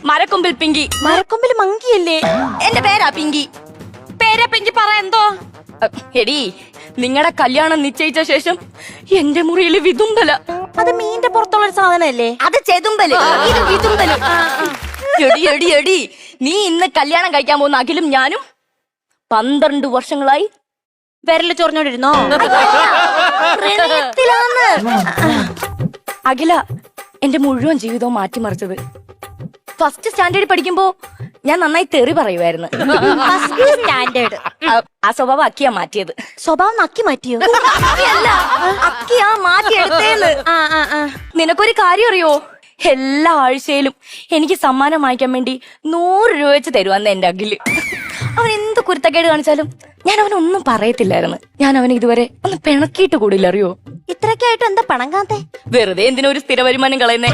മരക്കൊമ്പിൽ പിങ്കി. മരക്കൊമ്പിൽ മങ്കിയല്ലേ? എന്റെ പേരാ പിങ്കി. പേരാ പിങ്കി, പറ എന്തോ. എടി, നിങ്ങളുടെ കല്യാണം നിശ്ചയിച്ച ശേഷം എന്റെ മുറിയിൽ വിതുമ്പല. അത് മീന്റെ പുറത്തുള്ള ഒരു സാധനല്ലേ? അത് ചെതുമ്പല്, ഇത് വിതുമ്പല്. എടി എടി എടി, നീ ഇന്ന് കല്യാണം കഴിക്കാൻ പോകുന്ന അഖിലും ഞാനും 12 വർഷങ്ങളായി വിരല് ചൊറിഞ്ഞോണ്ടിരുന്നോ? അഖില എന്റെ മുഴുവൻ ജീവിതവും മാറ്റിമറിച്ചത്. ഫസ്റ്റ് സ്റ്റാൻഡേർഡിൽ പഠിക്കുമ്പോ ഞാൻ നന്നായി തെറി പറയുമായിരുന്നു. സ്റ്റാൻഡേർഡ്. ആ സ്വഭാവം അക്കിയാ മാറ്റിയത്. സ്വഭാവം നക്കി മാറ്റിയോ? അല്ല, അക്കിയാ മാറ്റിയെടുത്തേന്ന്. നിനക്കൊരു കാര്യം അറിയോ? എല്ലാ ആഴ്ചയിലും എനിക്ക് സമ്മാനം വാങ്ങിക്കാൻ വേണ്ടി 100 രൂപ വെച്ച് തരുവന്ന് എന്റെ അഖില്. അവൻ എന്ത് കുരുത്തക്കേട് കാണിച്ചാലും ഞാൻ അവനൊന്നും പറയത്തില്ലായിരുന്നു. ഞാൻ അവനെ ഇതുവരെ ഒന്ന് പിണക്കിയിട്ട് കൂടില്ല, അറിയോ? ഇത്രയൊക്കെ ആയിട്ട് എന്താ പണം കാത്തേ? വെറുതെ എന്തിനൊരു സ്ഥിര വരുമാനം കളയുന്നേ.